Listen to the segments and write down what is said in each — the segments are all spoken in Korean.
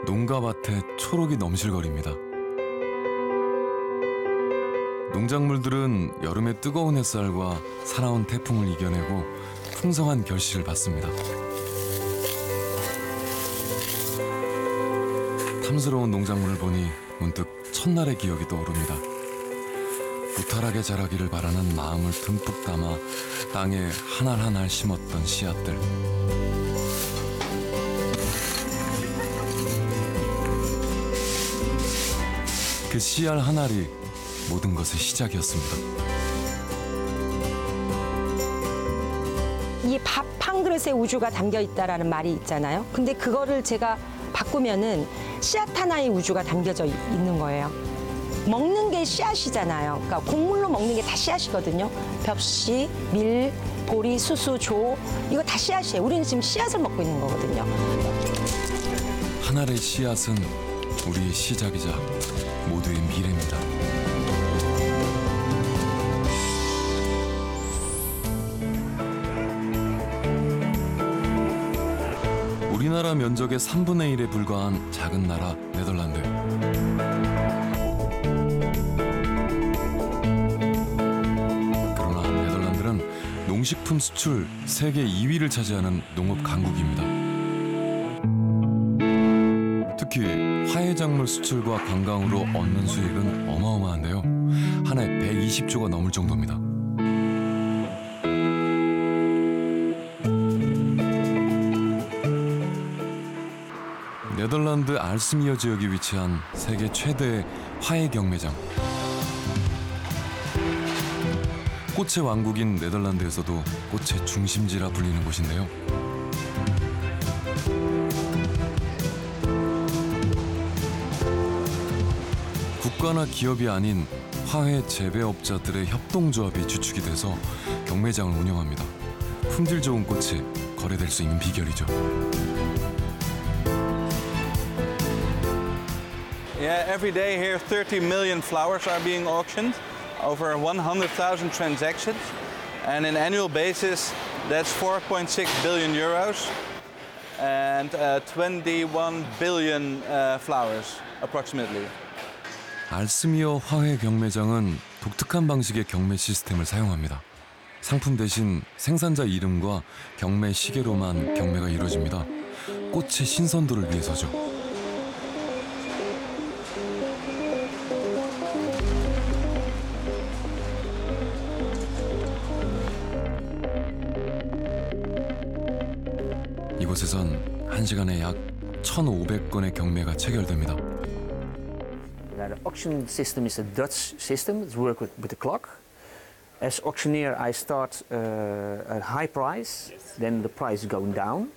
농가밭에 초록이 넘실거립니다. 농작물들은 여름의 뜨거운 햇살과 사나운 태풍을 이겨내고 풍성한 결실을 받습니다. 탐스러운 농작물을 보니 문득 첫날의 기억이 떠오릅니다. 무탈하게 자라기를 바라는 마음을 듬뿍 담아 땅에 한 알 한 알 심었던 씨앗들. 그 씨알 한 알이 모든 것의 시작이었습니다. 이 밥 한 그릇에 우주가 담겨 있다라는 말이 있잖아요. 근데 그거를 제가 바꾸면은 씨앗 하나의 우주가 담겨져 있는 거예요. 먹는 게 씨앗이잖아요. 그러니까 곡물로 먹는 게 다 씨앗이거든요. 벽씨, 밀, 보리, 수수, 조 이거 다 씨앗이에요. 우리는 지금 씨앗을 먹고 있는 거거든요. 한 알의 씨앗은 우리의 시작이자 모두의 미래입니다. 우리나라 면적의 3분의 1에 불과한 작은 나라 네덜란드. 그러나 네덜란드는 농식품 수출 세계 2위를 차지하는 농업 강국입니다. 특히 화훼작물 수출과 관광으로 얻는 수익은 어마어마한데요. 한 해 120조가 넘을 정도입니다. 네덜란드 알스미어 지역에 위치한 세계 최대의 화훼 경매장. 꽃의 왕국인 네덜란드에서도 꽃의 중심지라 불리는 곳인데요. 국가나 기업이 아닌 화훼 재배업자들의 협동조합이 주축이 돼서 경매장을 운영합니다. 품질 좋은 꽃이 거래될 수 있는 비결이죠. Yeah, every day here 30 million flowers are being auctioned, over 100,000 transactions, and in annual basis that's 4.6 billion euros and 21 billion flowers approximately. 알스미어 화훼 경매장은 독특한 방식의 경매 시스템을 사용합니다. 상품 대신 생산자 이름과 경매 시계로만 경매가 이루어집니다. 꽃의 신선도를 위해서죠. 이곳에선 1시간에 약 1,500건의 경매가 체결됩니다. The auction system is a Dutch system. It's work with the clock. As auctioneer, I start a high price, then the price is going down.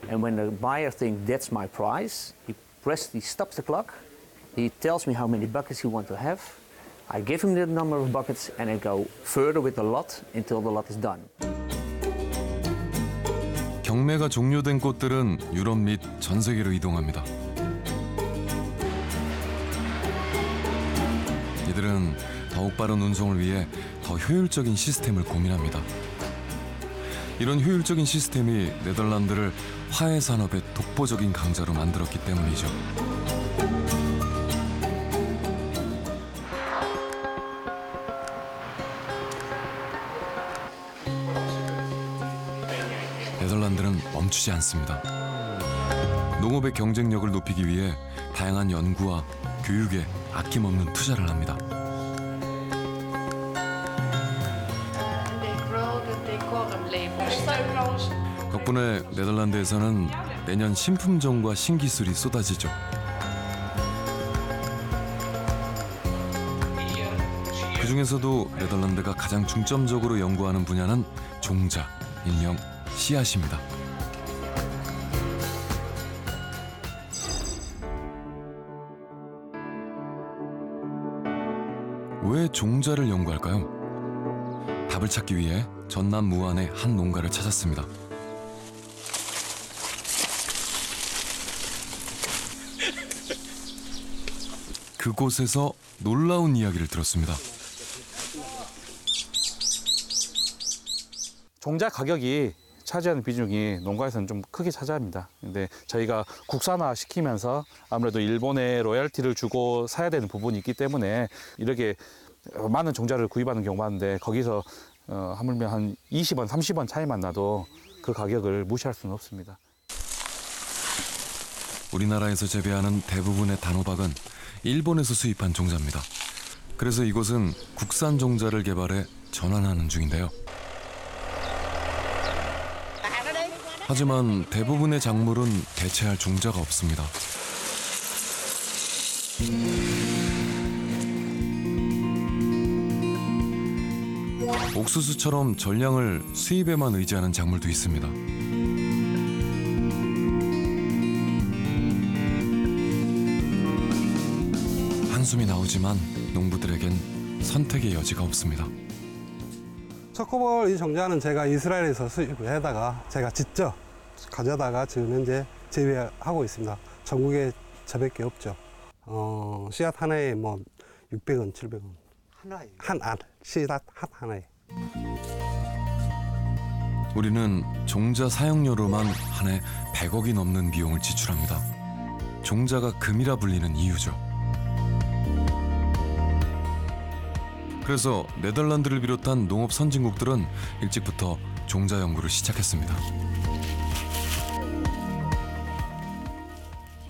And when the buyer thinks that's my price, he stops the clock. He tells me how many buckets he wants to have. I give him the number of buckets and I go further with the lot until the lot is done. 경매가 종료된 꽃들은 유럽 및 전 세계로 이동합니다. 이들은 더욱 빠른 운송을 위해 더 효율적인 시스템을 고민합니다. 이런 효율적인 시스템이 네덜란드를 화훼 산업의 독보적인 강자로 만들었기 때문이죠. 네덜란드는 멈추지 않습니다. 농업의 경쟁력을 높이기 위해 다양한 연구와 교육에 아낌없는 투자를 합니다. 덕분에 네덜란드에서는 매년 신품종과 신기술이 쏟아지죠. 그 중에서도 네덜란드가 가장 중점적으로 연구하는 분야는 종자, 일명 씨앗입니다. 왜 종자를 연구할까요? 답을 찾기 위해 전남 무안의 한 농가를 찾았습니다. 그곳에서 놀라운 이야기를 들었습니다. 종자 가격이 차지하는 비중이 농가에서는 좀 크게 차지합니다. 근데 저희가 국산화 시키면서 아무래도 일본에 로열티를 주고 사야 되는 부분이 있기 때문에 이렇게 많은 종자를 구입하는 경우가 많은데 거기서 하물며 한 20원, 30원 차이만 나도 그 가격을 무시할 수는 없습니다. 우리나라에서 재배하는 대부분의 단호박은 일본에서 수입한 종자입니다. 그래서 이곳은 국산 종자를 개발해 전환하는 중인데요. 하지만 대부분의 작물은 대체할 종자가 없습니다. 옥수수처럼 전량을 수입에만 의지하는 작물도 있습니다. 한숨이 나오지만 농부들에겐 선택의 여지가 없습니다. 초코볼 이 종자는 제가 이스라엘에서 수입을 해다가 제가 직접 가져다가 지금 현재 재배하고 있습니다. 전국에 저밖에 없죠. 씨앗 하나에 뭐 600원, 700원. 하나에? 한 알, 씨앗 하나에. 우리는 종자 사용료로만 한 해 100억이 넘는 비용을 지출합니다. 종자가 금이라 불리는 이유죠. 그래서 네덜란드를 비롯한 농업 선진국들은 일찍부터 종자 연구를 시작했습니다.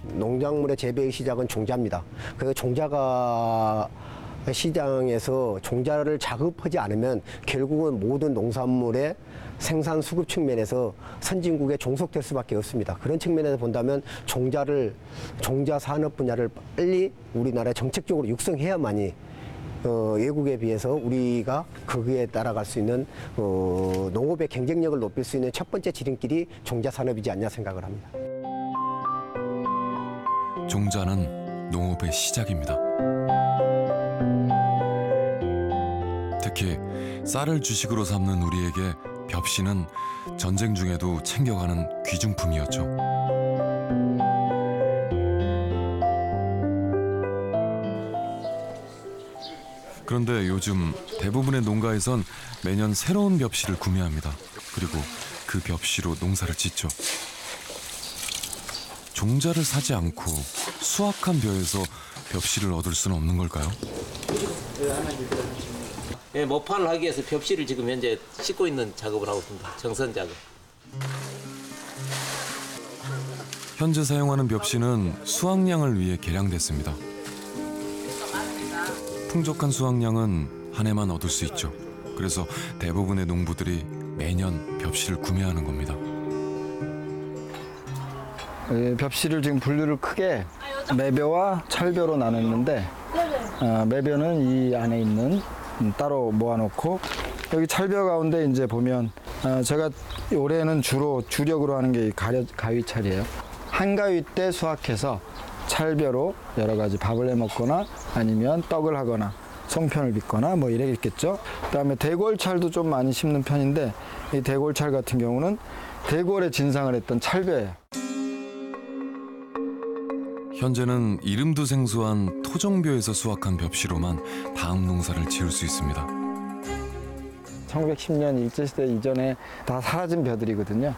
농작물의 재배의 시작은 종자입니다. 그래서 종자가 시장에서 종자를 자급하지 않으면 결국은 모든 농산물의 생산 수급 측면에서 선진국에 종속될 수밖에 없습니다. 그런 측면에서 본다면 종자 산업 분야를 빨리 우리나라에 정책적으로 육성해야만이 외국에 비해서 우리가 거기에 따라갈 수 있는 농업의 경쟁력을 높일 수 있는 첫 번째 지름길이 종자 산업이지 않냐 생각을 합니다. 종자는 농업의 시작입니다. 특히 쌀을 주식으로 삼는 우리에게 벽시는 전쟁 중에도 챙겨가는 귀중품이었죠. 그런데 요즘 대부분의 농가에선 매년 새로운 벽시를 구매합니다. 그리고 그 벽시로 농사를 짓죠. 종자를 사지 않고 수확한 벼에서 벽시를 얻을 수는 없는 걸까요? 예, 모판을 하기 위해서 벽시를 지금 현재 씻고 있는 작업을 하고 있습니다. 정선 작업. 현재 사용하는 벽시는 수확량을 위해 개량됐습니다. 풍족한 수확량은 한 해만 얻을 수 있죠. 그래서 대부분의 농부들이 매년 벽시를 구매하는 겁니다. 벽시를 지금 분류를 크게 매벼와 찰벼로 나눴는데 매벼는 이 안에 있는 따로 모아놓고 여기 찰벼 가운데 이제 보면 제가 올해는 주로 주력으로 하는 게 가위찰이에요. 한가위 때 수확해서 찰벼로 여러 가지 밥을 해 먹거나 아니면 떡을 하거나 송편을 빚거나 뭐 이래겠죠. 그다음에 대골찰도 좀 많이 심는 편인데 이 대골찰 같은 경우는 대골에 진상을 했던 찰벼예요. 현재는 이름도 생소한 토종벼에서 수확한 벽시로만 다음 농사를 지을 수 있습니다. 1910년 일제시대 이전에 다 사라진 벼들이거든요.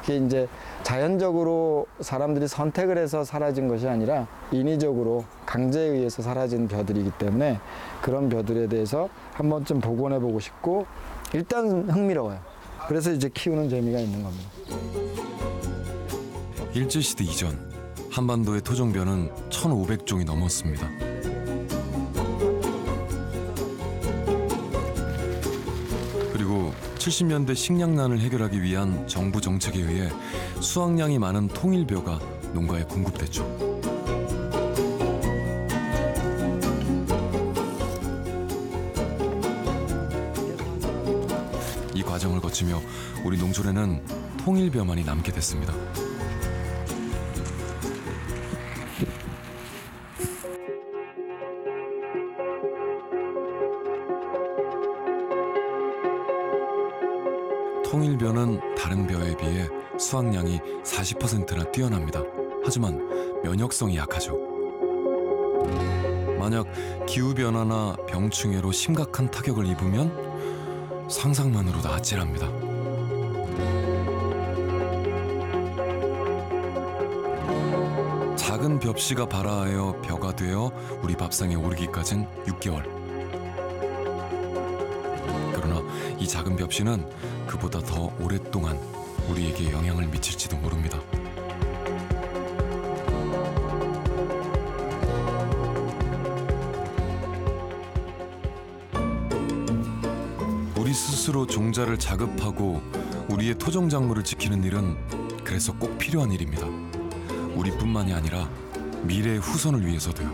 이게 이제 자연적으로 사람들이 선택을 해서 사라진 것이 아니라 인위적으로 강제에 의해서 사라진 벼들이기 때문에 그런 벼들에 대해서 한 번쯤 복원해보고 싶고 일단 흥미로워요. 그래서 이제 키우는 재미가 있는 겁니다. 일제시대 이전 한반도의 토종벼는 1,500종이 넘었습니다. 그리고 70년대 식량난을 해결하기 위한 정부 정책에 의해 수확량이 많은 통일벼가 농가에 공급됐죠. 이 과정을 거치며 우리 농촌에는 통일벼만이 남게 됐습니다. 통일벼는 다른 벼에 비해 수확량이 40%나 뛰어납니다. 하지만 면역성이 약하죠. 만약 기후변화나 병충해로 심각한 타격을 입으면 상상만으로도 아찔합니다. 작은 벽씨가 발아하여 벼가 되어 우리 밥상에 오르기까진 6개월. 그러나 이 작은 벽씨는 그보다 더 오랫동안 우리에게 영향을 미칠지도 모릅니다. 우리 스스로 종자를 자급하고 우리의 토종 작물을 지키는 일은 그래서 꼭 필요한 일입니다. 우리뿐만이 아니라 미래의 후손을 위해서도요.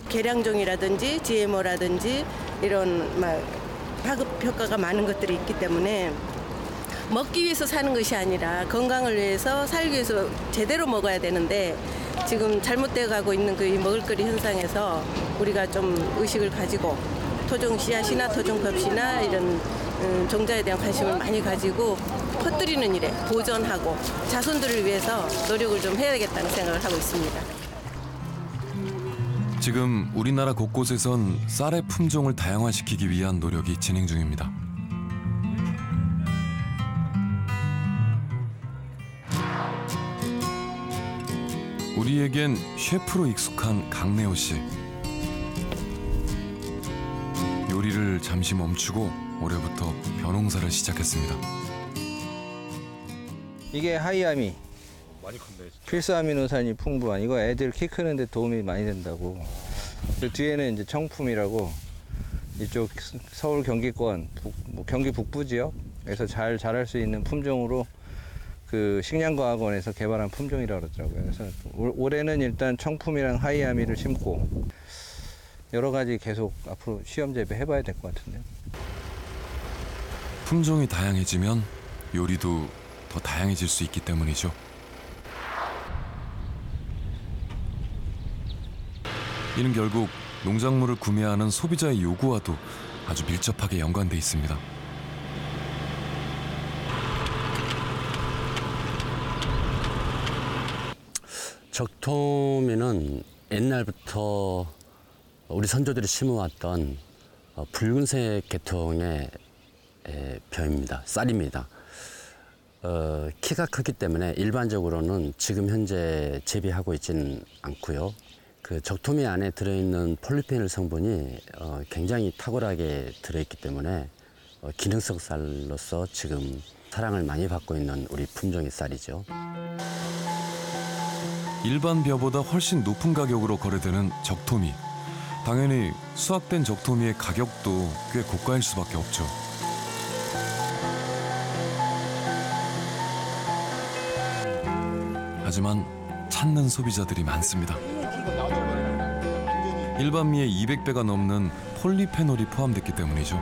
계량종이라든지 GMO라든지 이런 막 파급 효과가 많은 것들이 있기 때문에 먹기 위해서 사는 것이 아니라 건강을 위해서 살기 위해서 제대로 먹어야 되는데 지금 잘못되어 가고 있는 그 먹을거리 현상에서 우리가 좀 의식을 가지고 토종 씨앗이나 토종 벽씨나 이런 종자에 대한 관심을 많이 가지고 퍼뜨리는 일에 보존하고 자손들을 위해서 노력을 좀 해야겠다는 생각을 하고 있습니다. 지금 우리나라 곳곳에선 쌀의 품종을 다양화시키기 위한 노력이 진행 중입니다. 우리에겐 셰프로 익숙한 강래호 씨. 요리를 잠시 멈추고 올해부터 벼농사를 시작했습니다. 이게 하이아미. 필수 아미노산이 풍부한 이거 애들 키 크는데 도움이 많이 된다고. 그 뒤에는 이제 청품이라고 이쪽 서울 경기권 경기 북부 지역에서 잘 자랄 수 있는 품종으로 그 식량과학원에서 개발한 품종이라고 그러더라고요. 그래서 올해는 일단 청품이랑 하이아미를 심고 여러 가지 계속 앞으로 시험 재배해봐야 될 것 같은데요. 품종이 다양해지면 요리도 더 다양해질 수 있기 때문이죠. 이는 결국 농작물을 구매하는 소비자의 요구와도 아주 밀접하게 연관돼 있습니다. 적토미는 옛날부터 우리 선조들이 심어왔던 붉은색 계통의 벼입니다. 쌀입니다. 키가 크기 때문에 일반적으로는 지금 현재 재배하고 있지는 않고요. 그 적토미 안에 들어있는 폴리페놀 성분이 굉장히 탁월하게 들어있기 때문에 기능성 쌀로서 지금 사랑을 많이 받고 있는 우리 품종의 쌀이죠. 일반 벼보다 훨씬 높은 가격으로 거래되는 적토미. 당연히 수확된 적토미의 가격도 꽤 고가일 수밖에 없죠. 하지만 찾는 소비자들이 많습니다. 일반 미의 200배가 넘는 폴리페놀이 포함됐기 때문이죠.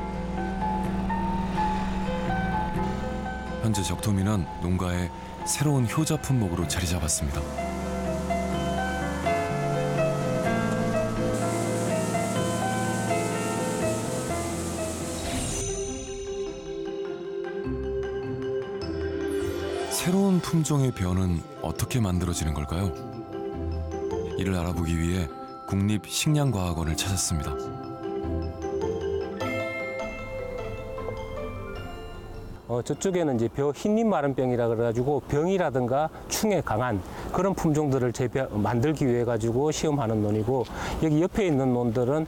현재 적토미는 농가의 새로운 효자 품목으로 자리 잡았습니다. 새로운 품종의 벼는 어떻게 만들어지는 걸까요? 이를 알아보기 위해 국립식량과학원을 찾았습니다. 저쪽에는 이제 벼 흰잎 마른병이라 그래가지고 병이라든가 충에 강한 그런 품종들을 만들기 위해 가지고 시험하는 논이고, 여기 옆에 있는 논들은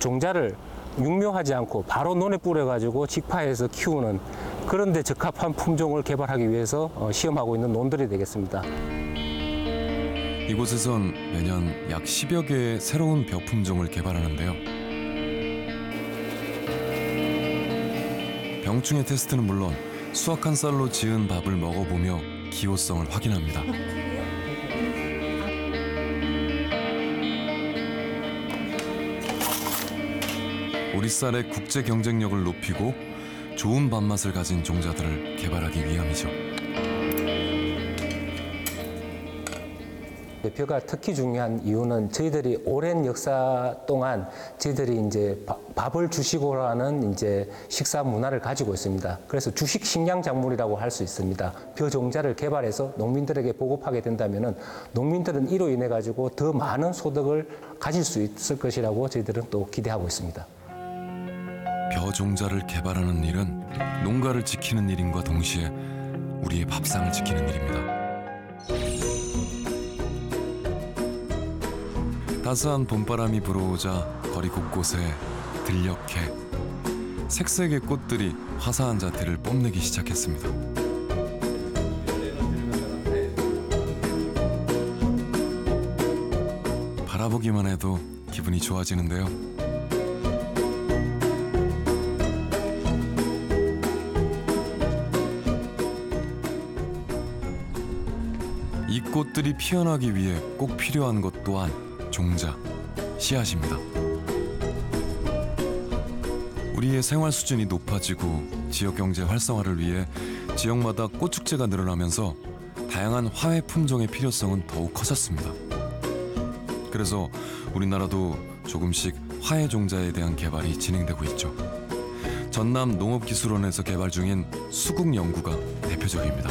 종자를 육묘하지 않고 바로 논에 뿌려가지고 직파해서 키우는 그런 데 적합한 품종을 개발하기 위해서 시험하고 있는 논들이 되겠습니다. 이곳에선 매년 약 10여 개의 새로운 벼 품종을 개발하는데요. 병충해 테스트는 물론 수확한 쌀로 지은 밥을 먹어보며 기호성을 확인합니다. 우리 쌀의 국제 경쟁력을 높이고 좋은 밥맛을 가진 종자들을 개발하기 위함이죠. 벼가 특히 중요한 이유는 저희들이 오랜 역사 동안 저희들이 이제 밥을 주식으로하는 이제 식사 문화를 가지고 있습니다. 그래서 주식 식량 작물이라고 할 수 있습니다. 벼 종자를 개발해서 농민들에게 보급하게 된다면은 농민들은 이로 인해 가지고 더 많은 소득을 가질 수 있을 것이라고 저희들은 또 기대하고 있습니다. 벼 종자를 개발하는 일은 농가를 지키는 일임과 동시에 우리의 밥상을 지키는 일입니다. 따스한 봄바람이 불어오자 거리 곳곳에 들녘에 색색의 꽃들이 화사한 자태를 뽐내기 시작했습니다. 바라보기만 해도 기분이 좋아지는데요. 이 꽃들이 피어나기 위해 꼭 필요한 것 또한 종자, 씨앗입니다. 우리의 생활 수준이 높아지고 지역 경제 활성화를 위해 지역마다 꽃 축제가 늘어나면서 다양한 화훼 품종의 필요성은 더욱 커졌습니다. 그래서 우리나라도 조금씩 화훼 종자에 대한 개발이 진행되고 있죠. 전남 농업기술원에서 개발 중인 수국 연구가 대표적입니다.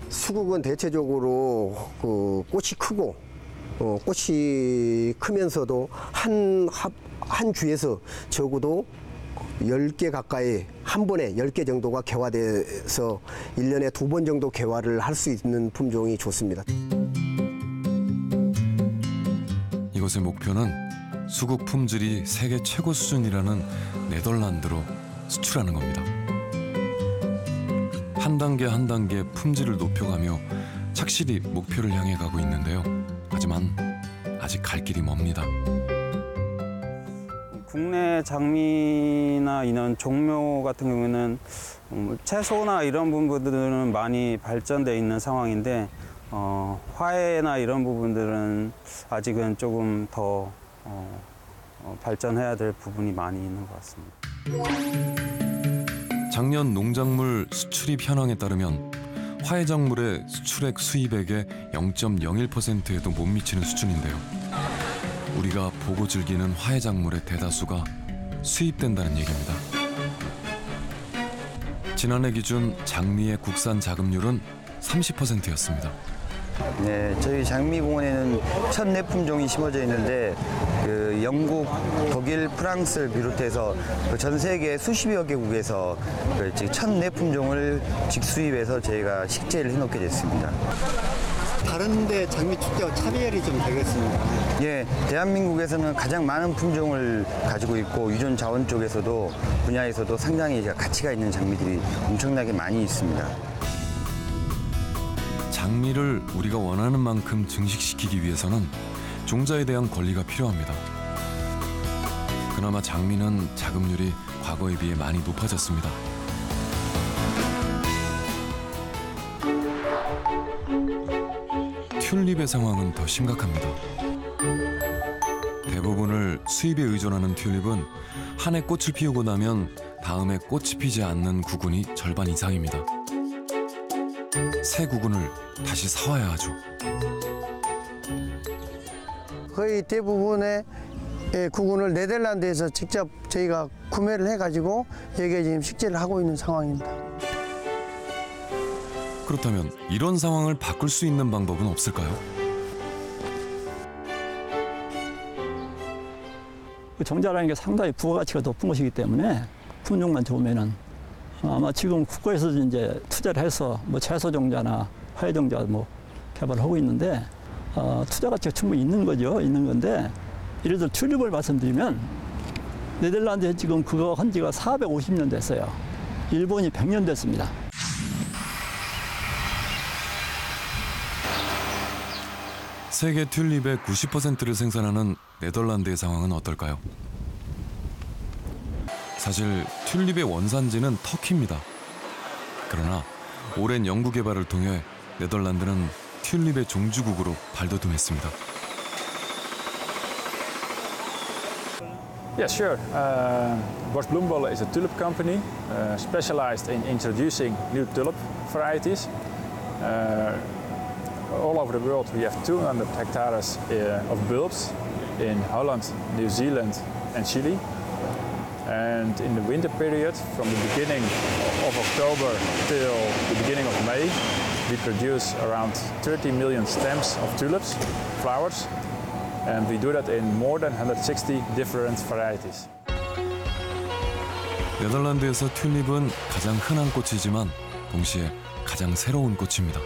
수국은 대체적으로 그 꽃이 크고 꽃이 크면서도 한 주에서 적어도 10개 가까이 한 번에 10개 정도가 개화돼서 1년에 2번 정도 개화를 할 수 있는 품종이 좋습니다. 이곳의 목표는 수국 품질이 세계 최고 수준이라는 네덜란드로 수출하는 겁니다. 한 단계 한 단계 품질을 높여가며 착실히 목표를 향해 가고 있는데요. 하지만 아직 갈 길이 멉니다. 국내 장미나 이런 종묘 같은 경우는 채소나 이런 부분들은 많이 발전돼 있는 상황인데 화훼나 이런 부분들은 아직은 조금 더 발전해야 될 부분이 많이 있는 것 같습니다. 작년 농작물 수출입 현황에 따르면 화훼작물의 수출액 수입액의 0.01%에도 못 미치는 수준인데요. 우리가 보고 즐기는 화훼작물의 대다수가 수입된다는 얘기입니다. 지난해 기준 장미의 국산 자급률은 30%였습니다. 네, 저희 장미공원에는 1,004품종이 심어져 있는데 그 영국, 독일, 프랑스를 비롯해서 전 세계 수십여 개국에서 1,004품종을 직수입해서 저희가 식재를 해놓게 됐습니다. 다른데 장미 축제와 차별이 좀 되겠습니다. 예, 대한민국에서는 가장 많은 품종을 가지고 있고 유전 자원 쪽에서도 분야에서도 상당히 가치가 있는 장미들이 엄청나게 많이 있습니다. 장미를 우리가 원하는 만큼 증식시키기 위해서는 종자에 대한 권리가 필요합니다. 그나마 장미는 자급률이 과거에 비해 많이 높아졌습니다. 튤립의 상황은 더 심각합니다. 대부분을 수입에 의존하는 튤립은 한 해 꽃을 피우고 나면 다음에 꽃이 피지 않는 구근이 절반 이상입니다. 새 구근을 다시 사와야 하죠. 거의 대부분의 구근을 네덜란드에서 직접 저희가 구매를 해가지고 여기에 지금 식재를 하고 있는 상황입니다. 그렇다면 이런 상황을 바꿀 수 있는 방법은 없을까요? 종자라는 게 상당히 부가가치가 높은 것이기 때문에 품종만 좋으면은 아마 지금 국가에서 이제 투자를 해서 뭐 채소 종자나 화훼 종자 뭐 개발하고 있는데 투자 가치가 충분히 있는 거죠. 있는 건데 예를 들어 튤립을 말씀드리면 네덜란드에 지금 그거 한 지가 450년 됐어요. 일본이 100년 됐습니다. 세계 튤립의 90%를 생산하는 네덜란드의 상황은 어떨까요? 사실 튤립의 원산지는 터키입니다. 그러나 오랜 연구 개발을 통해 네덜란드는 튤립의 종주국으로 발돋움했습니다. Yeah, sure. Bosch Bloembollen is a tulip company specialized in introducing new tulip varieties. All over the world we have 200 hectares of bulbs in Holland, New Zealand and Chile. And in the winter period, from the beginning of October till the beginning of May, we produce around 30 million stems of tulips, flowers. And we do that in more than 160 different varieties. 네덜란드에서 튤립은 가장 흔한 꽃이지만 동시에 가장 새로운 꽃입니다.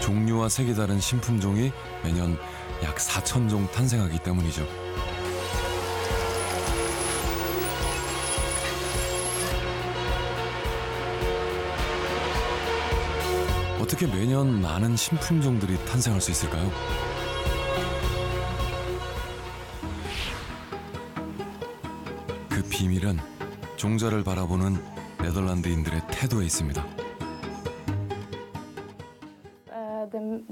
종류와 색이 다른 신품종이 매년 약 4,000종 탄생하기 때문이죠. 어떻게 매년 많은 신품종들이 탄생할 수 있을까요? 그 비밀은 종자를 바라보는 네덜란드인들의 태도에 있습니다.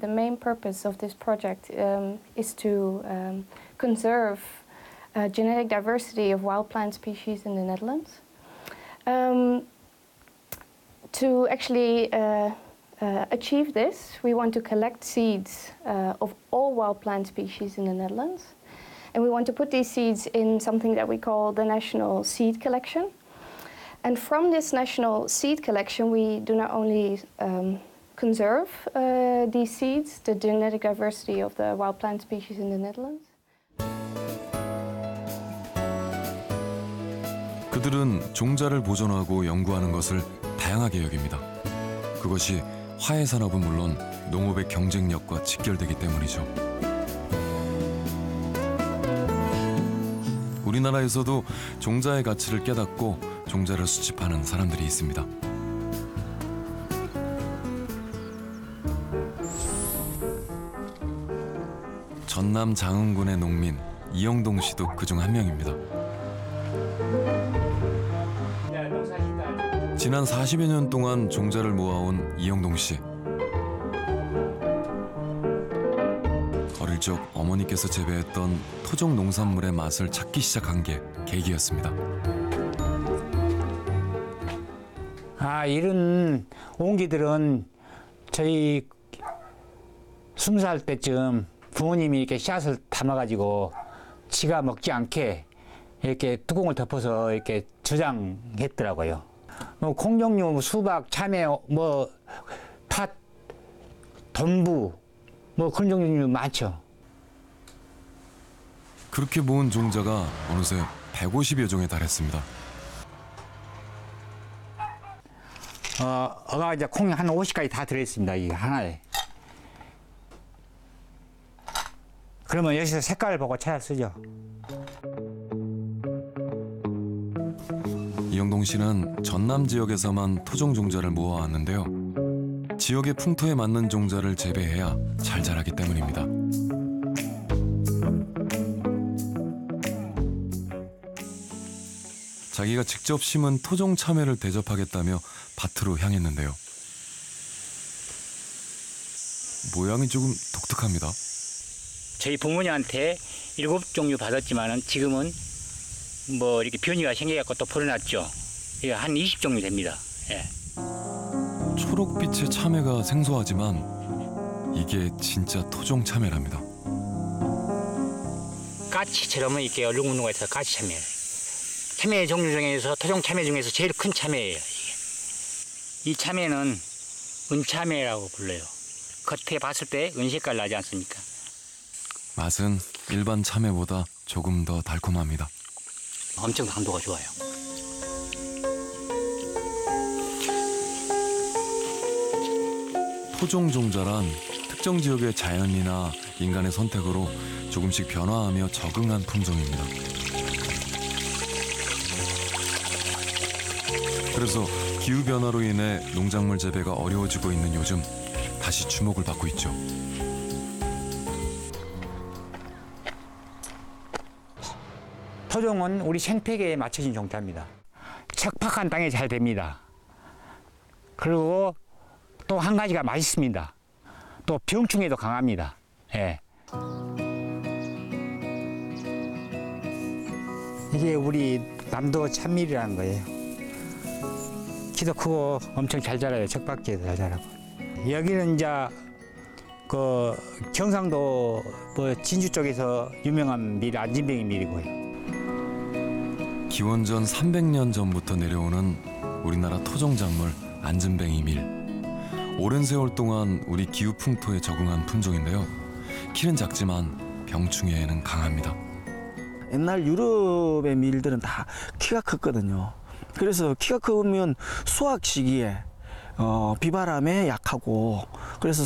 The main purpose of this project is to conserve genetic diversity of wild plant species in the Netherlands. To actually achieve this, we want to collect seeds of all wild plant species in the Netherlands. And we want to put these seeds in something that we call the National Seed Collection. And from this National Seed Collection, we do not only conserve these seeds, the genetic diversity of the wild plant species in the Netherlands. 그들은 종자를 보존하고 연구하는 것을 다양하게 여깁니다. 그것이 화훼 산업은 물론 농업의 경쟁력과 직결되기 때문이죠. 우리나라에서도 종자의 가치를 깨닫고 종자를 수집하는 사람들이 있습니다. 전남 장흥군의 농민 이영동 씨도 그중 한 명입니다. 지난 40여 년 동안 종자를 모아온 이영동 씨. 어릴 적 어머니께서 재배했던 토종 농산물의 맛을 찾기 시작한 게 계기였습니다. 이런 옹기들은 저희 20살 때쯤 부모님이 이렇게 씨앗을 담아가지고 지가 먹지 않게 이렇게 뚜껑을 덮어서 이렇게 저장했더라고요. 뭐 콩종류, 수박, 참외, 팥, 돈부, 그런 종류 많죠. 그렇게 모은 종자가 어느새 150여 종에 달했습니다. 어가 이제 콩이 한 50가지 다 들어있습니다. 이 하나에. 그러면 여기서 색깔을 보고 찾아 쓰죠. 이영동 씨는 전남 지역에서만 토종 종자를 모아왔는데요. 지역의 풍토에 맞는 종자를 재배해야 잘 자라기 때문입니다. 자기가 직접 심은 토종 참외를 대접하겠다며 밭으로 향했는데요. 모양이 조금 독특합니다. 저희 부모님한테 7종류 받았지만은 지금은 이렇게 변이가 생겨갖고 또 버려놨죠. 한 20종류 됩니다. 예. 초록빛의 참외가 생소하지만 이게 진짜 토종 참외랍니다. 까치처럼 이렇게 얼룩무늬가 있어서 까치 참외. 참외 종류 중에서 토종 참외 중에서 제일 큰 참외예요. 이 참외는 은참외라고 불러요. 겉에 봤을 때 은색깔 나지 않습니까? 맛은 일반 참외보다 조금 더 달콤합니다. 엄청 당도가 좋아요. 토종 종자란 특정 지역의 자연이나 인간의 선택으로 조금씩 변화하며 적응한 품종입니다. 그래서 기후변화로 인해 농작물 재배가 어려워지고 있는 요즘 다시 주목을 받고 있죠. 토종은 우리 생태계에 맞춰진 종자입니다. 척박한 땅에 잘 됩니다. 그리고 또 한 가지가 맛있습니다. 또 병충해도 강합니다. 예. 이게 우리 남도 참밀이라는 거예요. 키도 크고 엄청 잘 자라요. 척박지에도 잘 자라고. 여기는 이제 그 경상도 진주 쪽에서 유명한 밀 안진뱅이 밀이고요. 기원전 300년 전부터 내려오는 우리나라 토종 작물 안진뱅이 밀. 오랜 세월 동안 우리 기후 풍토에 적응한 품종인데요. 키는 작지만 병충해에는 강합니다. 옛날 유럽의 밀들은 다 키가 컸거든요. 그래서 키가 크면 수확 시기에 비바람에 약하고 그래서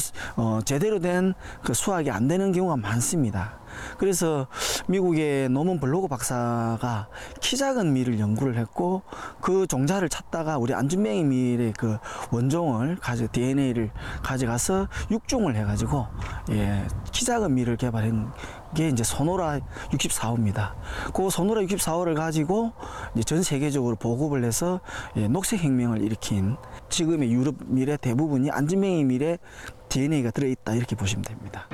제대로 된 그 수확이 안 되는 경우가 많습니다. 그래서 미국의 노먼 블로그 박사가 키 작은 밀을 연구를 했고 그 종자를 찾다가 우리 안진뱅이 밀의 그 원종을 DNA를 가져가서 육종을 해가지고 키 작은 밀을 개발한 게 이제 소노라 64호입니다. 그 소노라 64호를 가지고 이제 전 세계적으로 보급을 해서 녹색 혁명을 일으킨 지금의 유럽 밀의 대부분이 안진뱅이 밀의 DNA가 들어있다 이렇게 보시면 됩니다.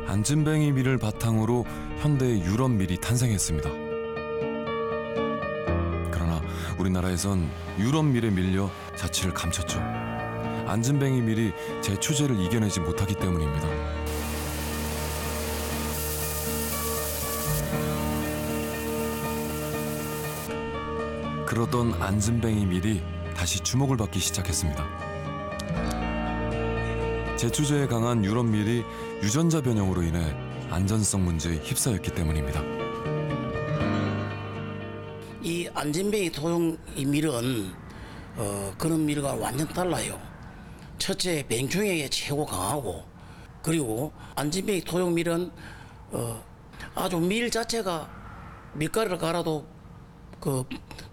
안진뱅이 밀을 바탕으로 현대의 유럽 밀이 탄생했습니다. 그러나 우리나라에선 유럽 밀에 밀려 자취를 감췄죠. 안진뱅이 밀이 제초제를 이겨내지 못하기 때문입니다. 그러던 안진뱅이 밀이 다시 주목을 받기 시작했습니다. 제초제에 강한 유럽 밀이 유전자 변형으로 인해 안전성 문제에 휩싸였기 때문입니다. 이 안진뱅이 토종 이 밀은 그런 밀과 완전 달라요. 첫째, 병충해에 최고 강하고, 그리고 안진뱅이 토종 밀은 아주 밀 자체가 밀가루를 갈아도 그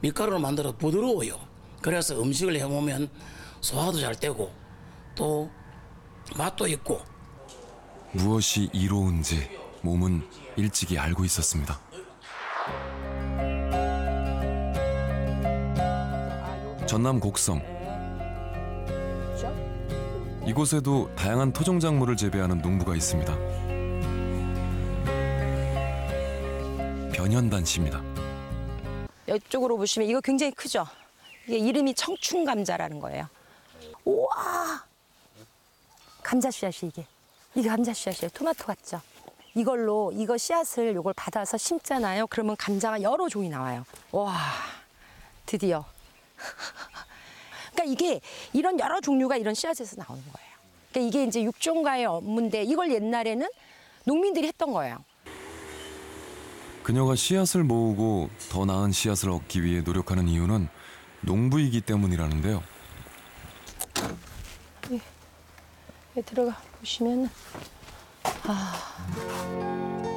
밀가루를 만들어 부드러워요. 그래서 음식을 해먹으면 소화도 잘 되고 또 맛도 있고. 무엇이 이로운지 몸은 일찍이 알고 있었습니다. 전남 곡성. 이곳에도 다양한 토종작물을 재배하는 농부가 있습니다. 변현단 씨입니다. 이쪽으로 보시면 이거 굉장히 크죠? 이게 이름이 청춘감자라는 거예요. 우와! 감자 씨앗이 이게 감자 씨앗이에요. 토마토 같죠? 이거 씨앗을 요걸 받아서 심잖아요. 그러면 감자가 여러 종이 나와요. 와, 드디어. 그러니까 이게 이런 여러 종류가 이런 씨앗에서 나오는 거예요. 그러니까 이게 이제 육종가의 업무인데 이걸 옛날에는 농민들이 했던 거예요. 그녀가 씨앗을 모으고 더 나은 씨앗을 얻기 위해 노력하는 이유는 농부이기 때문이라는데요. 들어가 보시면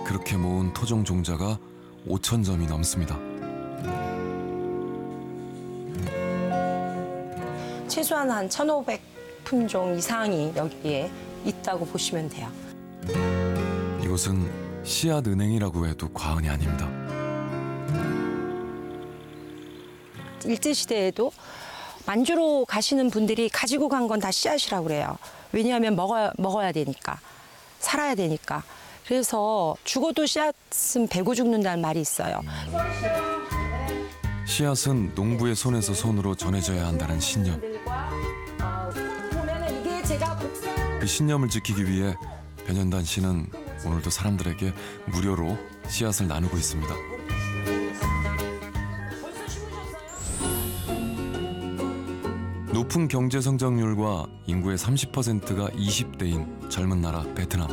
그렇게 모은 토종 종자가 5,000점이 넘습니다. 최소한 한 1,500 품종 이상이 여기에 있다고 보시면 돼요. 이곳은 씨앗 은행이라고 해도 과언이 아닙니다. 일제시대에도 만주로 가시는 분들이 가지고 간 건 다 씨앗이라고 그래요. 왜냐하면 먹어야 되니까, 살아야 되니까. 그래서 죽어도 씨앗은 베고 죽는다는 말이 있어요. 씨앗은 농부의 손에서 손으로 전해져야 한다는 신념. 그 신념을 지키기 위해 변현단 씨는 오늘도 사람들에게 무료로 씨앗을 나누고 있습니다. 높은 경제 성장률과 인구의 30%가 20대인 젊은 나라 베트남.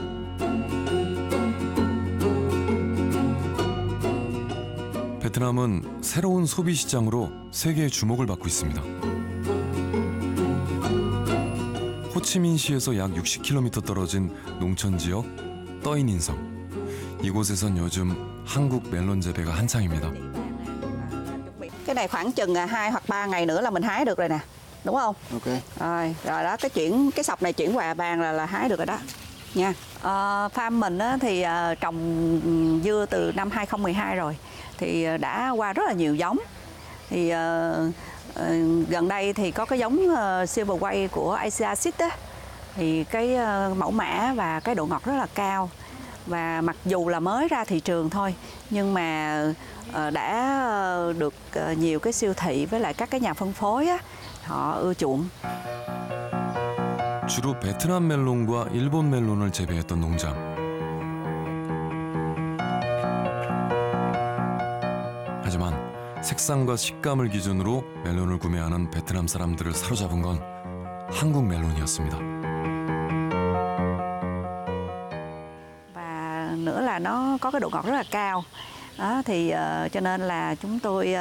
베트남은 새로운 소비 시장으로 세계의 주목을 받고 있습니다. 호치민시에서 약 60km 떨어진 농촌 지역 떠인인성. 이곳에선 요즘 한국 멜론 재배가 한창입니다. Cái này khoảng chừng 2 hoặc 3 ngày nữa là mình hái được rồi nè, đúng không? Ok. Rồi đó, cái sọc này chuyển qua vàng là hái được rồi đó, nha. Farm mình thì trồng dưa từ năm 2012 rồi, thì đã qua rất là nhiều giống. Thì gần đây thì có cái giống Silver Way của Asia Seed á, thì cái mẫu mã và cái độ ngọt rất là cao. Và mặc dù là mới ra thị trường thôi, nhưng mà đã được nhiều cái siêu thị với lại các cái nhà phân phối á, họ ưa chuộng. 주로 베트남 멜론과 일본 멜론을 재배했던 농장. 하지만 색상과 식감을 기준으로 멜론을 구매하는 베트남 사람들을 사로잡은 건 한국 멜론이었습니다. Và nữa là nó có cái độ ngọt rất là cao. Đó, thì cho nên là chúng tôi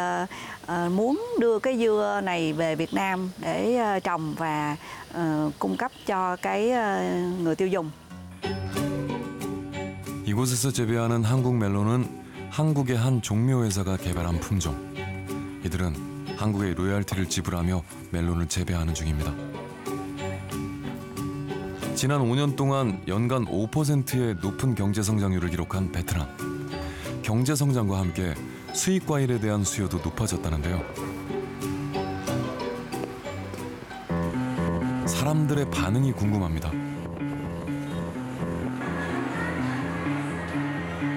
muốn đưa cái dưa này về Việt Nam để trồng và cung cấp cho cái người tiêu dùng. 이곳에서 재배하는 한국 멜론은 한국의 한 종묘회사가 개발한 품종. 이들은 한국에 로열티를 지불하며 멜론을 재배하는 중입니다. 지난 5년 동안 연간 5%의 높은 경제 성장률을 기록한 베트남. 경제 성장과 함께 수입 과일에 대한 수요도 높아졌다는데요. 사람들의 반응이 궁금합니다.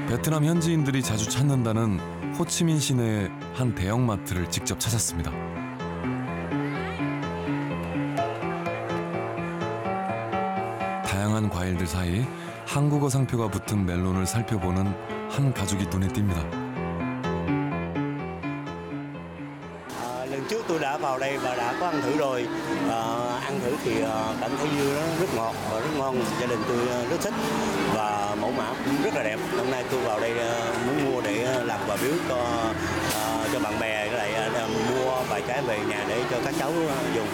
베트남 현지인들이 자주 찾는다는 호치민 시내의 한 대형마트를 직접 찾았습니다. 다양한 과일들 사이 한국어 상표가 붙은 멜론을 살펴보는 한 가족이 눈에 띕니다. Lần trước tôi đã vào đây và đã có ăn thử rồi. Ăn thử thì cảm thấy dưa nó rất ngọt và rất ngon. Gia đình tôi rất thích và mẫu mã cũng rất là đẹp. Hôm nay tôi vào đây muốn mua để làm quà biếu cho bạn bè, lại mua vài trái về nhà để cho các cháu dùng.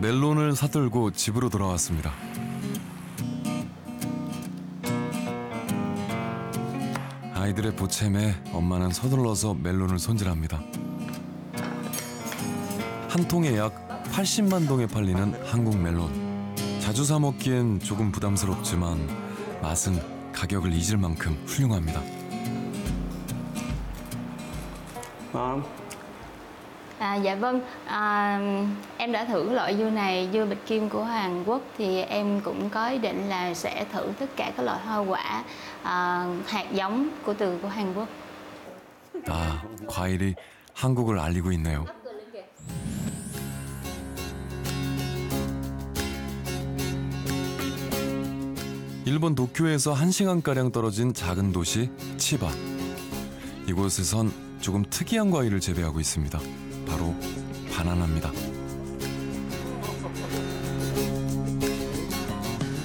멜론을 사들고 집으로 돌아왔습니다. 아이들의 보채매 엄마는 서둘러서 멜론을 손질합니다. 한 통에 약 80만 동에 팔리는 한국 멜론. 자주 사 먹기엔 조금 부담스럽지만 맛은 가격을 잊을 만큼 훌륭합니다. Dạ vâng, em đã thử loại dưa này, dưa bịch kim của Hàn Quốc thì em cũng có ý định là sẽ thử tất cả các loại hoa quả hạt giống của Hàn Quốc. 아, 과일이 한국을 알리고 있네요. 일본 도쿄에서 1시간가량 떨어진 작은 도시 치바. 이곳에선 조금 특이한 과일을 재배하고 있습니다. 바로 바나나입니다.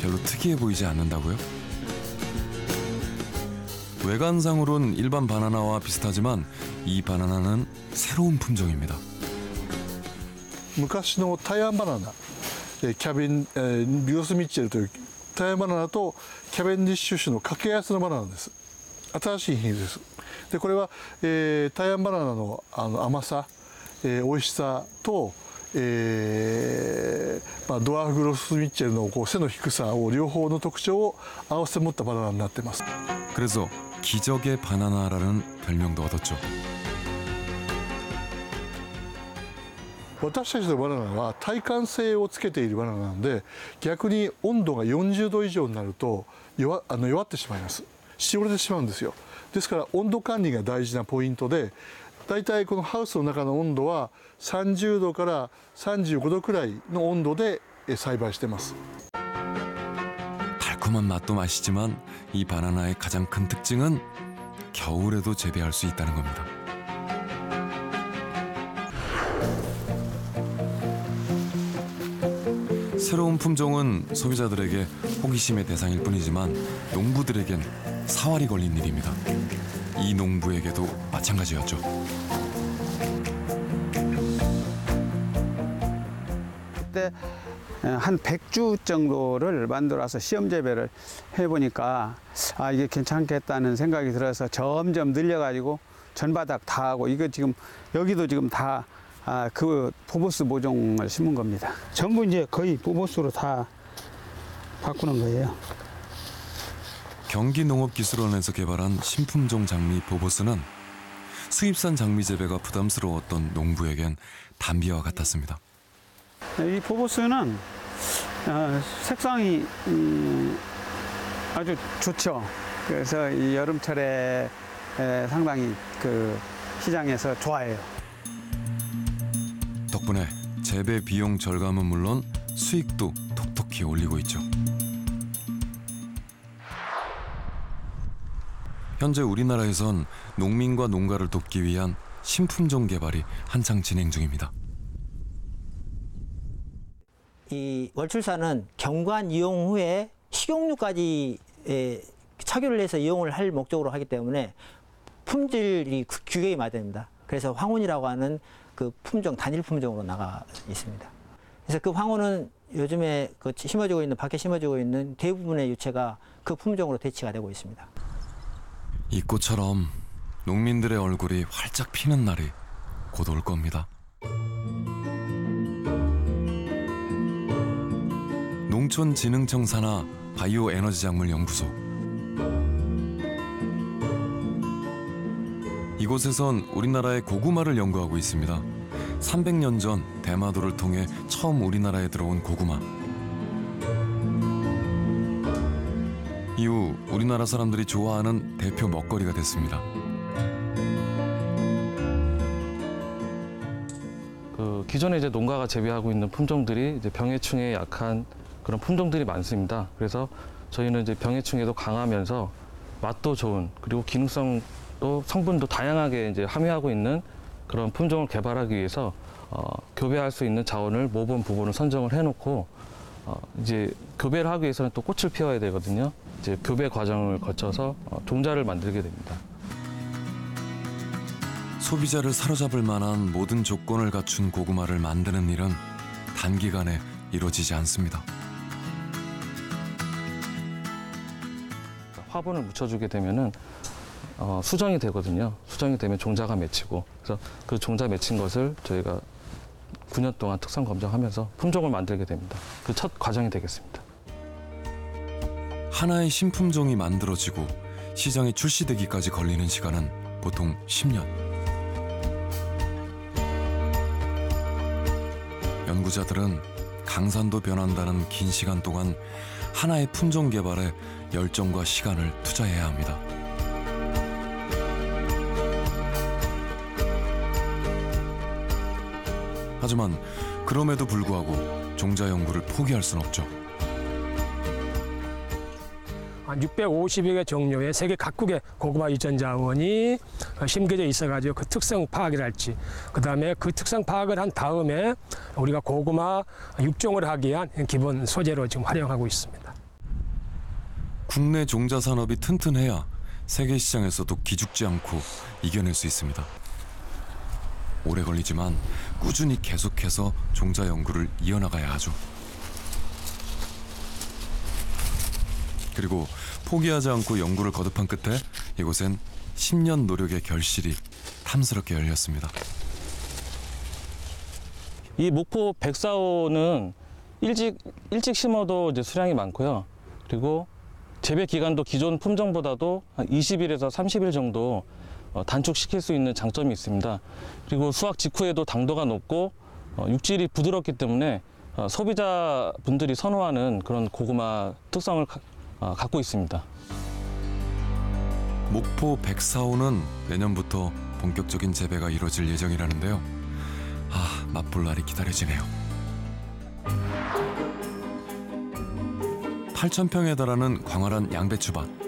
별로 특이해 보이지 않는다고요? 외관상으론 일반 바나나와 비슷하지만 이 바나나는 새로운 품종입니다. 昔の台湾バナナ、キャベンビオスミッチェルという台湾バナナとキャベンディッシュ種の掛け合わせのバナナです。新しい品種です。でこれは、台湾バナナの甘さ、美味しさと、ドワーフグロスミッチェルの背の低さを両方の特徴を合わせ持ったバナナになっています。 그래서 기적의 바나나라는 별명도 얻었죠. 私たちのバナナは耐寒性をつけているバナナなので逆に温度が40度以上になると弱ってしまいます。しおれてしまうんですよ。ですから温度管理が大事なポイントでだいたいこのハウスの中の温度は30度から35度くらいの温度で栽培しています。 달콤한 맛도 맛이지만 이 바나나의 가장 큰 특징은 겨울에도 재배할 수 있다는 겁니다. 새로운 품종은 소비자들에게 호기심의 대상일 뿐이지만 농부들에겐 사활이 걸린 일입니다. 이 농부에게도 마찬가지였죠. 그때 한 100주 정도를 만들어서 시험 재배를 해보니까 이게 괜찮겠다는 생각이 들어서 점점 늘려가지고 전바닥 다 하고 이거 지금 여기도 지금 다 그 보보스 모종을 심은 겁니다. 전부 이제 거의 보보스로 다 바꾸는 거예요. 경기농업기술원에서 개발한 신품종 장미 보보스는 수입산 장미 재배가 부담스러웠던 농부에겐 단비와 같았습니다. 이 보보스는 색상이 아주 좋죠. 그래서 이 여름철에 상당히 그 시장에서 좋아해요. 덕분에 재배 비용 절감은 물론 수익도 톡톡히 올리고 있죠. 현재 우리나라에선 농민과 농가를 돕기 위한 신품종 개발이 한창 진행 중입니다. 이 월출산은 경관 이용 후에 식용유까지 착유를 해서 이용을 할 목적으로 하기 때문에 품질이 규격이 많이 됩니다. 그래서 황혼이라고 하는 그 품종, 단일 품종으로 나가 있습니다. 그래서 그 황혼은 요즘에 그 심어지고 있는, 밖에 심어지고 있는 대부분의 유채가 그 품종으로 대치가 되고 있습니다. 이 꽃처럼 농민들의 얼굴이 활짝 피는 날이 곧 올 겁니다. 농촌진흥청 산하 바이오 에너지 작물 연구소. 이곳에선 우리나라의 고구마를 연구하고 있습니다. 300년 전 대마도를 통해 처음 우리나라에 들어온 고구마. 이후 우리나라 사람들이 좋아하는 대표 먹거리가 됐습니다. 기존에 이제 농가가 재배하고 있는 품종들이 이제 병해충에 약한 그런 품종들이 많습니다. 그래서 저희는 이제 병해충에도 강하면서 맛도 좋은, 그리고 기능성도 성분도 다양하게 이제 함유하고 있는 그런 품종을 개발하기 위해서 교배할 수 있는 자원을 모범 부분을 선정을 해놓고 이제 교배를 하기 위해서는 또 꽃을 피워야 되거든요. 이제 교배 과정을 거쳐서 종자를 만들게 됩니다. 소비자를 사로잡을 만한 모든 조건을 갖춘 고구마를 만드는 일은 단기간에 이루어지지 않습니다. 화분을 묻혀주게 되면은 수정이 되거든요. 수정이 되면 종자가 맺히고, 그래서 그 종자 맺힌 것을 저희가 9년 동안 특성 검정하면서 품종을 만들게 됩니다. 그 첫 과정이 되겠습니다. 하나의 신품종이 만들어지고 시장에 출시되기까지 걸리는 시간은 보통 10년. 연구자들은 강산도 변한다는 긴 시간 동안 하나의 품종 개발에 열정과 시간을 투자해야 합니다. 하지만 그럼에도 불구하고 종자 연구를 포기할 순 없죠. 한 650여 개 종류의 세계 각국의 고구마 유전 자원이 심겨져 있어가지고 그 특성 파악이랄지, 그다음에 그 특성 파악을 한 다음에 우리가 고구마 육종을 하기 위한 기본 소재로 지금 활용하고 있습니다. 국내 종자 산업이 튼튼해야 세계 시장에서도 기죽지 않고 이겨낼 수 있습니다. 오래 걸리지만 꾸준히 계속해서 종자 연구를 이어나가야 하죠. 그리고 포기하지 않고 연구를 거듭한 끝에 이곳엔 10년 노력의 결실이 탐스럽게 열렸습니다. 이 목포 104호는 일찍 심어도 이제 수량이 많고요. 그리고 재배 기간도 기존 품종보다도 한 20일에서 30일 정도 단축시킬 수 있는 장점이 있습니다. 그리고 수확 직후에도 당도가 높고 육질이 부드럽기 때문에 소비자분들이 선호하는 그런 고구마 특성을 갖고 있습니다. 목포 104호는 내년부터 본격적인 재배가 이루어질 예정이라는데요. 맛볼 날이 기다려지네요. 8,000평에 달하는 광활한 양배추밭.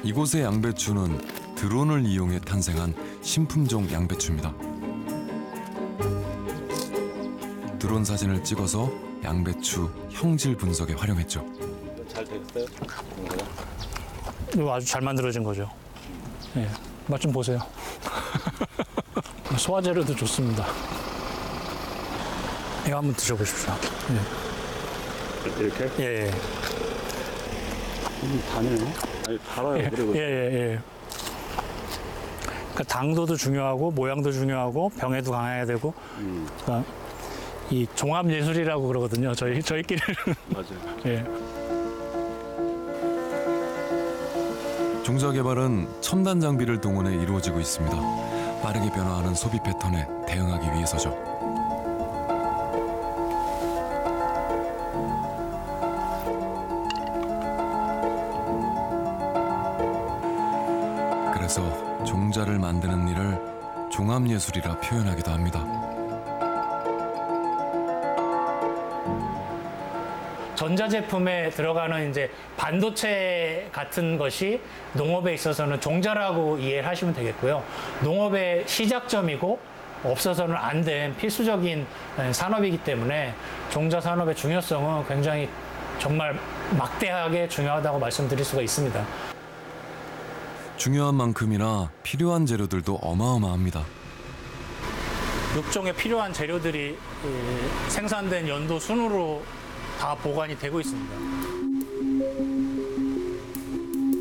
이곳의 양배추는 드론을 이용해 탄생한 신품종 양배추입니다. 드론 사진을 찍어서 양배추 형질 분석에 활용했죠. 잘 됐어요? 이거 아주 잘 만들어진 거죠. 예, 맛 좀 보세요. 소화제로도 좋습니다. 이거 한번 드셔보십시오. 예. 이렇게? 예. 다네요. 아니, 달아요. 예. 그리고. 예. 그러니까 당도도 중요하고 모양도 중요하고 병에도 강해야 되고. 그러니까 이 종합 예술이라고 그러거든요. 저희끼리는. 맞아요. 예. 종자 개발은 첨단 장비를 동원해 이루어지고 있습니다. 빠르게 변화하는 소비 패턴에 대응하기 위해서죠. 그래서 종자를 만드는 일을 종합예술이라 표현하기도 합니다. 전자제품에 들어가는 이제 반도체 같은 것이 농업에 있어서는 종자라고 이해를 하시면 되겠고요. 농업의 시작점이고 없어서는 안 된 필수적인 산업이기 때문에 종자 산업의 중요성은 굉장히 정말 막대하게 중요하다고 말씀드릴 수가 있습니다. 중요한 만큼이나 필요한 재료들도 어마어마합니다. 육종에 필요한 재료들이 생산된 연도 순으로 다 보관이 되고 있습니다.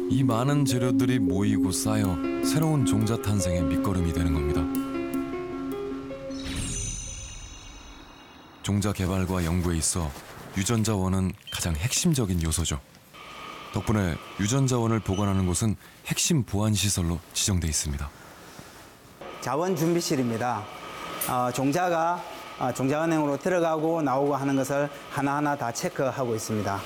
이 많은 재료들이 모이고 쌓여 새로운 종자 탄생의 밑거름이 되는 겁니다. 종자 개발과 연구에 있어 유전자원은 가장 핵심적인 요소죠. 덕분에 유전자원을 보관하는 곳은 핵심 보안시설로 지정돼 있습니다. 자원 준비실입니다. 종자가 종자은행으로 들어가고 나오고 하는 것을 하나하나 다 체크하고 있습니다.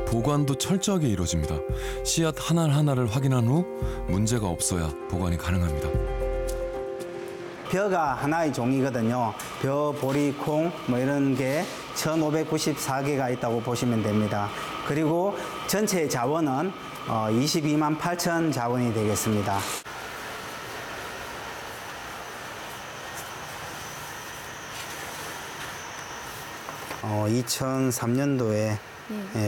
보관도 철저하게 이루어집니다. 씨앗 하나하나를 확인한 후 문제가 없어야 보관이 가능합니다. 벼가 하나의 종이거든요. 벼, 보리, 콩 뭐 이런 게 1594개가 있다고 보시면 됩니다. 그리고 전체 자원은 22만 8천 자원이 되겠습니다. 어, 2003년도에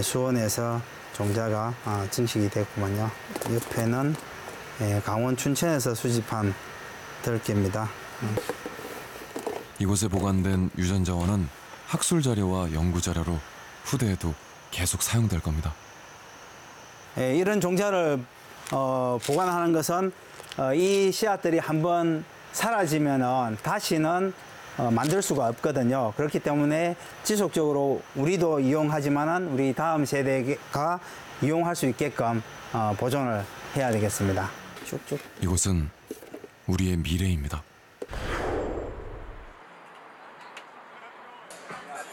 수원에서 종자가 증식이 됐구만요. 옆에는 강원 춘천에서 수집한 들깨입니다. 이곳에 보관된 유전자원은 학술 자료와 연구 자료로 후대에도 계속 사용될 겁니다. 이런 종자를 보관하는 것은 이 씨앗들이 한번 사라지면은 다시는 만들 수가 없거든요. 그렇기 때문에 지속적으로 우리도 이용하지만은 우리 다음 세대가 이용할 수 있게끔 보존을 해야 되겠습니다. 쭉쭉. 이곳은 우리의 미래입니다.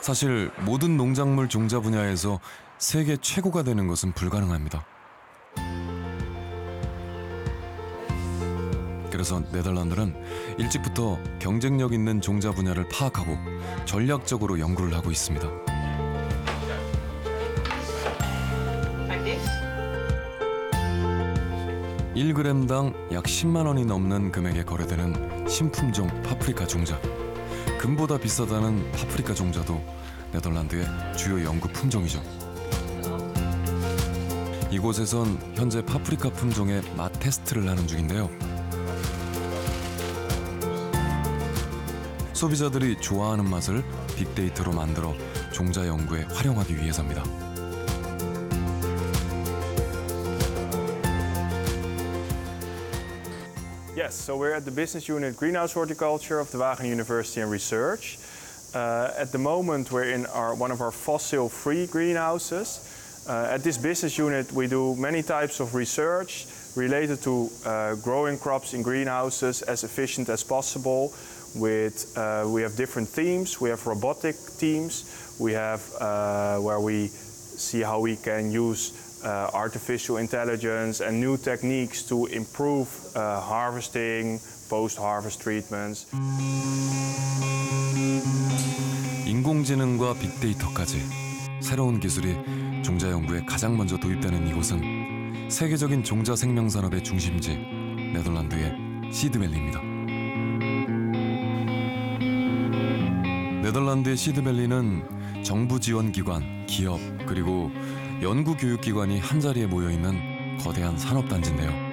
사실 모든 농작물 종자 분야에서 세계 최고가 되는 것은 불가능합니다. 그래서 네덜란드는 일찍부터 경쟁력 있는 종자 분야를 파악하고 전략적으로 연구를 하고 있습니다. 1g당 약 10만 원이 넘는 금액에 거래되는 신품종 파프리카 종자. 금보다 비싸다는 파프리카 종자도 네덜란드의 주요 연구 품종이죠. 이곳에선 현재 파프리카 품종의 맛 테스트를 하는 중인데요. 소비자들이 좋아하는 맛을 빅데이터로 만들어 종자 연구에 활용하기 위해서입니다. Yes, so we're at the business unit Greenhouse Horticulture of the Wageningen University and Research. At the moment, we're in one of our fossil-free greenhouses. At this business unit, we do many types of research related to growing crops in greenhouses as efficient as possible. We have different themes. We have robotic teams. We have where we see how we can use artificial intelligence and new techniques to improve harvesting, post-harvest treatments. 인공지능과 빅데이터까지 새로운 기술이 종자 연구에 가장 먼저 도입되는 이곳은 세계적인 종자 생명 산업의 중심지 네덜란드의 시드밸리입니다. 네덜란드의 시드밸리는 정부 지원 기관, 기업, 그리고 연구 교육 기관이 한자리에 모여 있는 거대한 산업 단지인데요.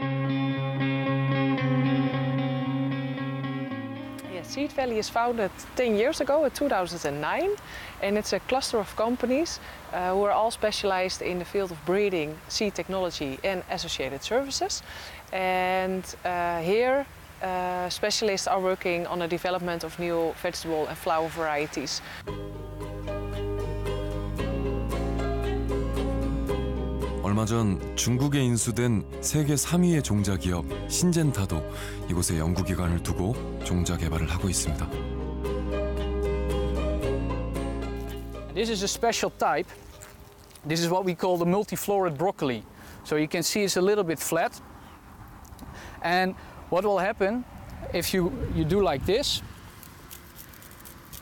Seed Valley is founded 10 years ago, in 2009, and it's a cluster of companies who are all specialized in the field of breeding, seed technology and associated services. And here specialists are working on the development of new vegetable and flower varieties. 얼마 전 중국에 인수된 세계 3위의 종자 기업 신젠타도 이곳에 연구기관을 두고 종자 개발을 하고 있습니다. This is a special type. This is what we call the multiflorid broccoli. So you can see it's a little bit flat. And what will happen if you do like this,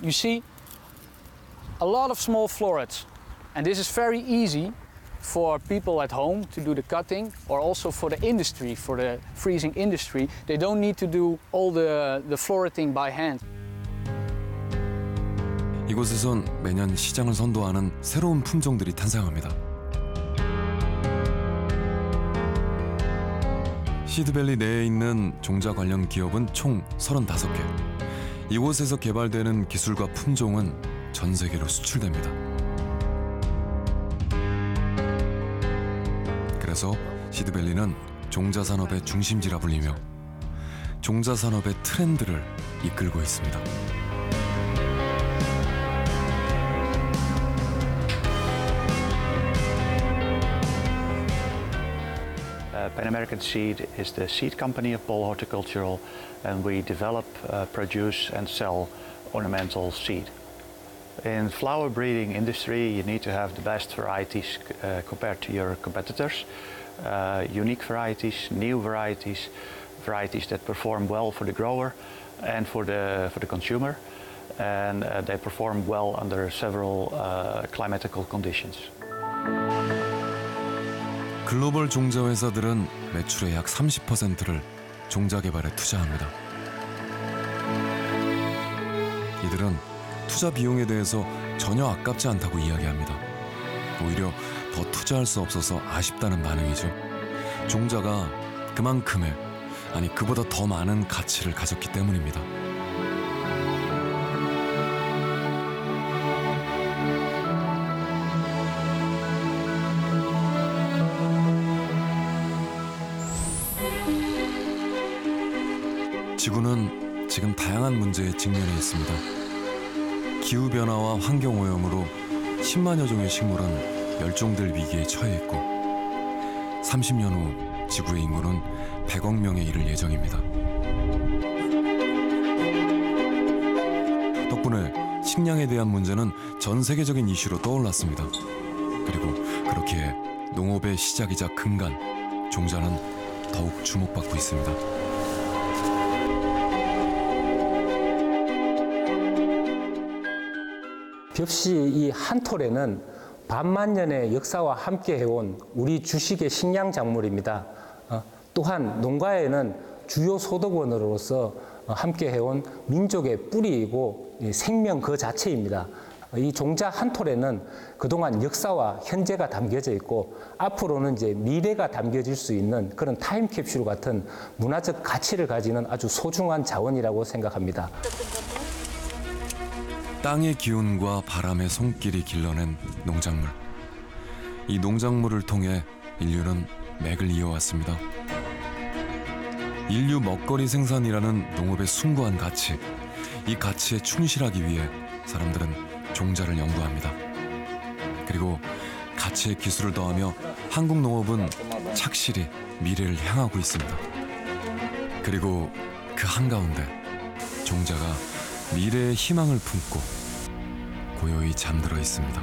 you see a lot of small florets. And this is very easy for people at home to do the cutting, or also for the industry, for the freezing industry. They don't need to do all the floreting by hand. 이곳에선 매년 시장을 선도하는 새로운 품종들이 탄생합니다. 시드밸리 내에 있는 종자 관련 기업은 총 35개. 이곳에서 개발되는 기술과 품종은 전 세계로 수출됩니다. 그래서 시드밸리는 종자산업의 중심지라 불리며 종자산업의 트렌드를 이끌고 있습니다. Pan American Seed is the seed company of Bol Horticultural, and we develop, produce and sell ornamental seed. In flower breeding industry, you need to have the best varieties compared to your competitors. Unique varieties, new varieties, varieties that perform well for the grower and for the consumer, and they perform well under several climatical conditions. 글로벌 종자 회사들은 매출의 약 30%를 종자 개발에 투자합니다. 이들은 투자 비용에 대해서 전혀 아깝지 않다고 이야기합니다. 오히려 더 투자할 수 없어서 아쉽다는 반응이죠. 종자가 그만큼의, 아니 그보다 더 많은 가치를 가졌기 때문입니다. 지구는 지금 다양한 문제에 직면해 있습니다. 기후변화와 환경오염으로 10만여 종의 식물은 멸종될 위기에 처해 있고 30년 후 지구의 인구는 100억 명에 이를 예정입니다. 덕분에 식량에 대한 문제는 전 세계적인 이슈로 떠올랐습니다. 그리고 그렇기에 농업의 시작이자 근간, 종자는 더욱 주목받고 있습니다. 벽시 이 한 톨에는 반만년의 역사와 함께 해온 우리 주식의 식량 작물입니다. 또한 농가에는 주요 소득원으로서 함께 해온 민족의 뿌리이고 생명 그 자체입니다. 이 종자 한 톨에는 그동안 역사와 현재가 담겨져 있고 앞으로는 이제 미래가 담겨질 수 있는 그런 타임캡슐 같은 문화적 가치를 가지는 아주 소중한 자원이라고 생각합니다. 땅의 기운과 바람의 손길이 길러낸 농작물. 이 농작물을 통해 인류는 맥을 이어왔습니다. 인류 먹거리 생산이라는 농업의 숭고한 가치, 이 가치에 충실하기 위해 사람들은 종자를 연구합니다. 그리고 가치의 기술을 더하며 한국 농업은 착실히 미래를 향하고 있습니다. 그리고 그 한가운데 종자가 미래의 희망을 품고 고요히 잠들어 있습니다.